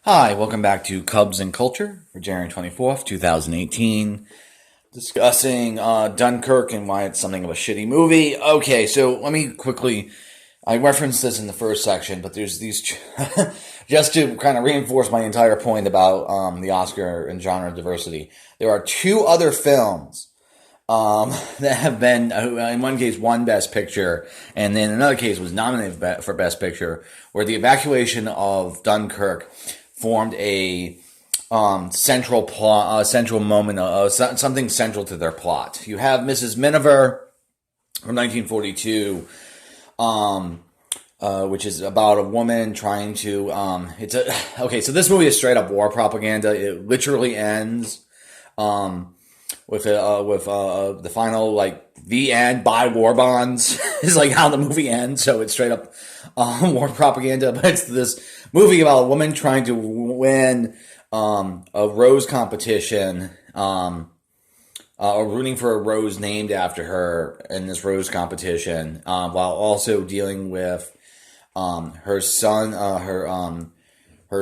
Hi, welcome back to Cubs and Culture for January 24th, 2018. Discussing Dunkirk and why it's something of a shitty movie. Okay, so let me quickly. I referenced this in the first section, but there's these. Just to kind of reinforce my entire point about the Oscar and genre diversity, there are two other films that have been, in one case, won Best Picture, and then in another case was nominated for Best Picture, where the evacuation of Dunkirk formed a central plot, central moment, something central to their plot. You have Mrs. Miniver from 1942, which is about a woman trying to. So this movie is straight up war propaganda. It literally ends with the final, like, the end, buy war bonds is like how the movie ends. So it's straight up war propaganda, but it's this movie about a woman trying to win a rose competition, or rooting for a rose named after her in this rose competition, while also dealing with her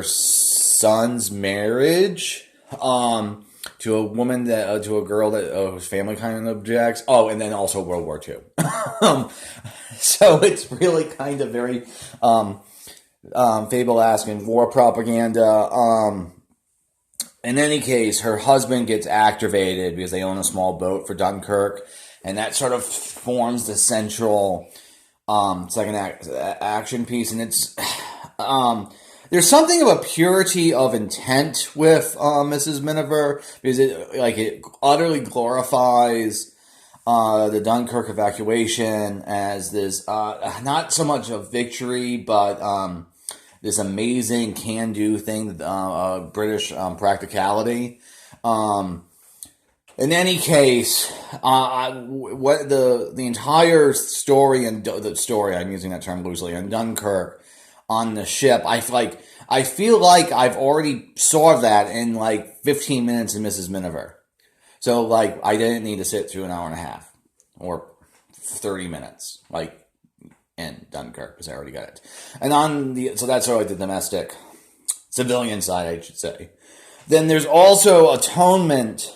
son's marriage to a woman to a girl that whose family kind of objects. Oh, and then also World War II. So it's really kind of very fable-esque and war propaganda. In any case, her husband gets activated because they own a small boat for Dunkirk, and that sort of forms the central second action piece. And it's there's something of a purity of intent with Mrs. Miniver, because it utterly glorifies the Dunkirk evacuation as this not so much a victory, but this amazing can-do thing, British practicality. In any case, what the entire story, and the story, I'm using that term loosely, in Dunkirk on the ship, I feel like I've already saw that in like 15 minutes in Mrs. Miniver. So like I didn't need to sit through an hour and a half or 30 minutes like in Dunkirk, because I already got it. And so that's sort of like the domestic civilian side, I should say. Then there's also Atonement,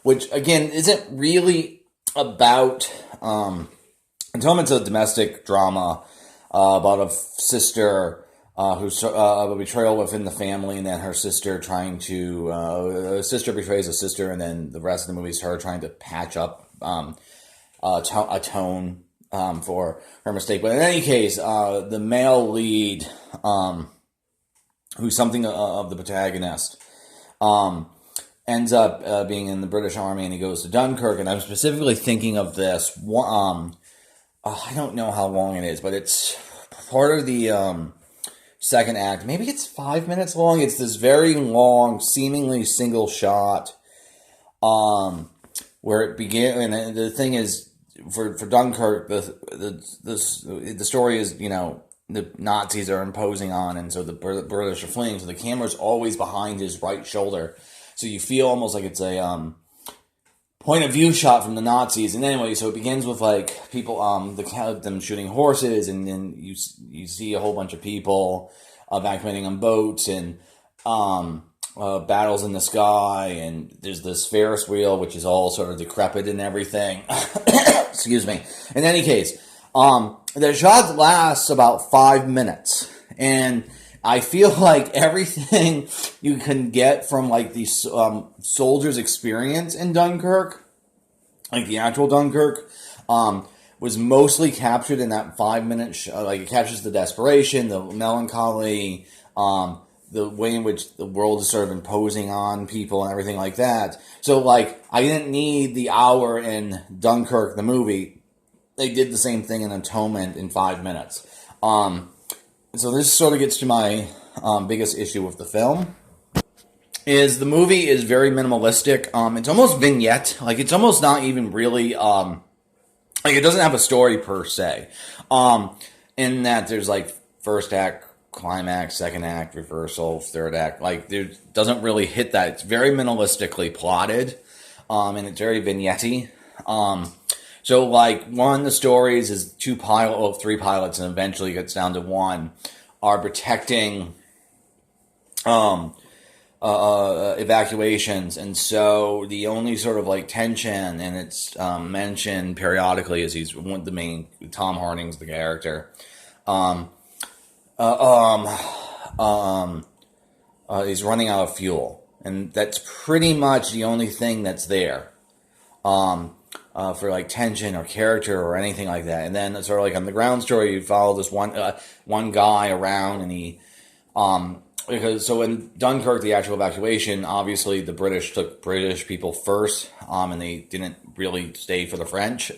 which again isn't really about Atonement's a domestic drama about a sister who's a betrayal within the family, and then her sister trying to a sister betrays a sister, and then the rest of the movie is her trying to patch up atone for her mistake. But in any case, the male lead, who's something of the protagonist, ends up being in the British Army, and he goes to Dunkirk. And I'm specifically thinking of this one. I don't know how long it is, but it's part of the second act. Maybe it's 5 minutes long. It's this very long, seemingly single shot, where it began. And the thing is, for Dunkirk, the story is, the Nazis are imposing on, and so the British are fleeing. So the camera's always behind his right shoulder, so you feel almost like it's a point of view shot from the Nazis. And anyway, so it begins with like people, them shooting horses, and then you see a whole bunch of people evacuating on boats, and battles in the sky, and there's this Ferris wheel which is all sort of decrepit and everything. Excuse me. In any case, the shot lasts about 5 minutes, and I feel like everything you can get from like these soldiers' experience in Dunkirk, like the actual Dunkirk, was mostly captured in that 5 minute like it captures the desperation, the melancholy, the way in which the world is sort of imposing on people and everything like that. So like I didn't need the hour in Dunkirk the movie. They did the same thing in Atonement in 5 minutes. So this sort of gets to my biggest issue with the film. Is the movie is very minimalistic. It's almost vignette. Like it's almost not even really like it doesn't have a story per se. In that there's like first act, climax, second act, reversal, third act. Like it doesn't really hit that. It's very minimalistically plotted, and it's very vignette-y. So, like, one of the stories is three pilots, and eventually gets down to one, are protecting um, evacuations, and so the only sort of like tension, and it's mentioned periodically, is he's one the main Tom Harding's the character. Um, uh, um, he's running out of fuel, and that's pretty much the only thing that's there. For like tension or character or anything like that. And then sort of like on the ground story, you follow this one guy around, and he because so in Dunkirk, the actual evacuation, obviously the British took British people first, and they didn't really stay for the French,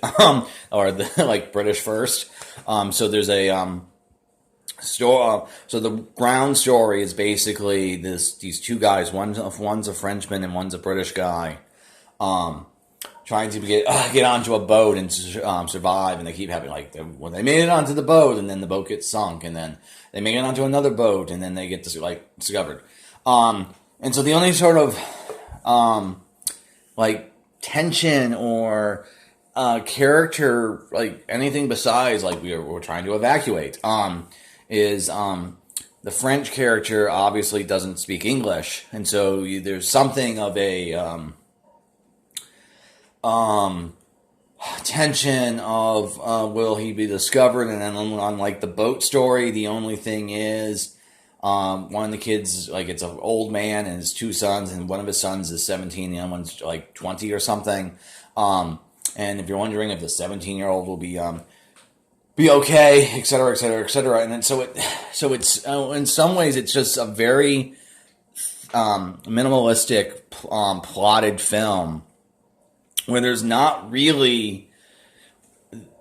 or the like British first. So there's a so the ground story is basically these two guys. One's a Frenchman and one's a British guy. Trying to get onto a boat and survive, and they keep having when they made it onto the boat, and then the boat gets sunk, and then they make it onto another boat, and then they get discovered. And so the only sort of tension or character, like anything besides we're trying to evacuate, is the French character obviously doesn't speak English, and so there's something of a tension of will he be discovered, and then on like the boat story, the only thing is one of the kids, it's an old man and his two sons, and one of his sons is 17, the other one's 20 or something, and if you're wondering if the 17-year-old will be okay, etc., etc., etc., and then so it's in some ways it's just a very minimalistic plotted film where there's not really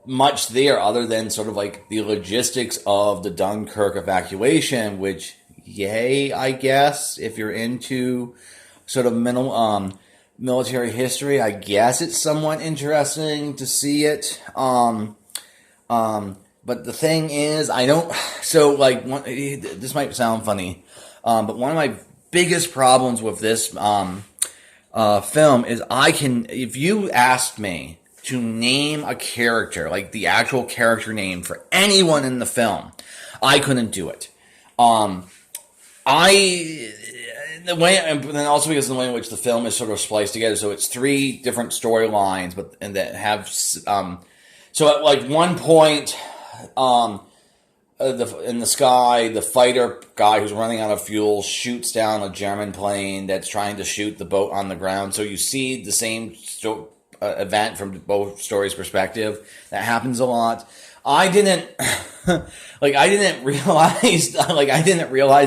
much there other than sort of like the logistics of the Dunkirk evacuation, which, yay, I guess, if you're into sort of military history, I guess it's somewhat interesting to see it. But the thing is, this might sound funny, but one of my biggest problems with this film is if you asked me to name a character, like the actual character name for anyone in the film, I couldn't do it. And then also because of the way in which the film is sort of spliced together, so it's three different storylines, and that have so at one point, in the sky, the fighter guy who's running out of fuel shoots down a German plane that's trying to shoot the boat on the ground. So you see the same event from both stories' perspective. That happens a lot. I didn't realize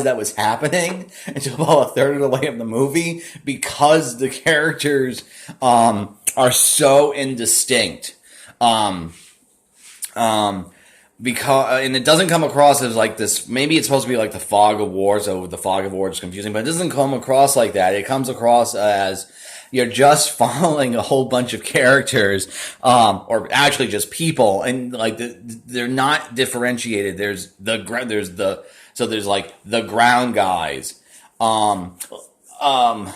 that was happening until about a third of the way of the movie, because the characters are so indistinct. And it doesn't come across as like this. Maybe it's supposed to be like the fog of war, so the fog of war is confusing, but it doesn't come across like that. It comes across as you're just following a whole bunch of characters, or actually just people, and they're not differentiated. There's the ground guys, and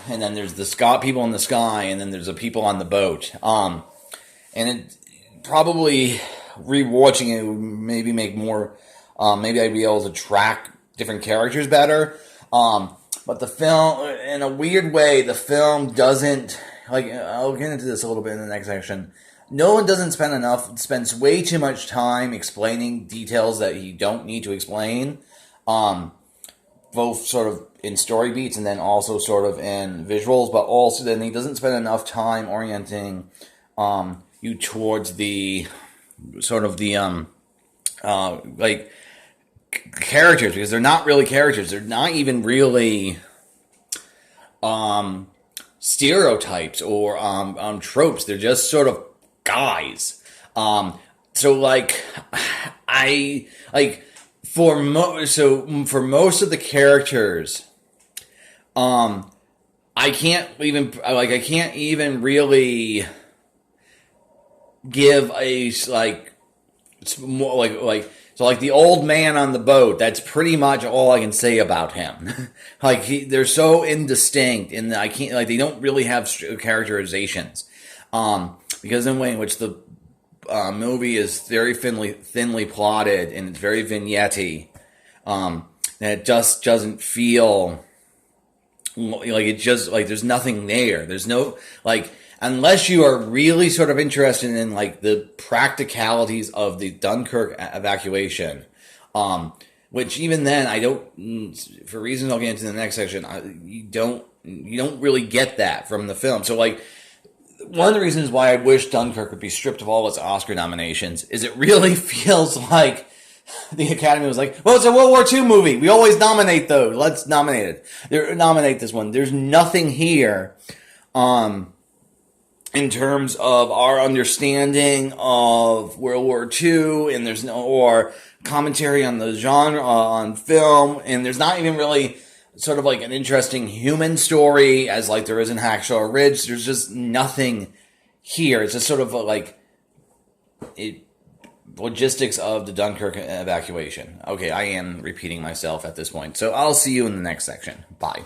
then there's the people in the sky, and then there's the people on the boat, and it probably. Rewatching it would maybe make more. Maybe I'd be able to track different characters better. But the film, in a weird way, the film doesn't I'll get into this a little bit in the next section. Nolan doesn't spends way too much time explaining details that you don't need to explain. Both sort of in story beats and then also sort of in visuals, but also then he doesn't spend enough time orienting you towards the sort of the characters, because they're not really characters. They're not even really stereotypes or tropes. They're just sort of guys. For most of the characters, I can't even really give a it's more the old man on the boat. That's pretty much all I can say about him. They're so indistinct, and I can't they don't really have characterizations. Because in the way in which the movie is very thinly plotted and it's very vignette-y, and it just doesn't feel like it just like there's nothing there. There's no like unless you are really sort of interested in like the practicalities of the Dunkirk evacuation, which even then I don't, for reasons I'll get into in the next section, you don't really get that from the film. So like one of the reasons why I wish Dunkirk would be stripped of all its Oscar nominations is it really feels like the Academy was like, well, it's a World War II movie. We always nominate those. Let's nominate it. Nominate this one. There's nothing here in terms of our understanding of World War II, and there's no or commentary on the genre on film, and there's not even really sort of like an interesting human story as like there is in Hacksaw Ridge. There's just nothing here. It's just sort of like logistics of the Dunkirk evacuation. Okay, I am repeating myself at this point. So I'll see you in the next section. Bye.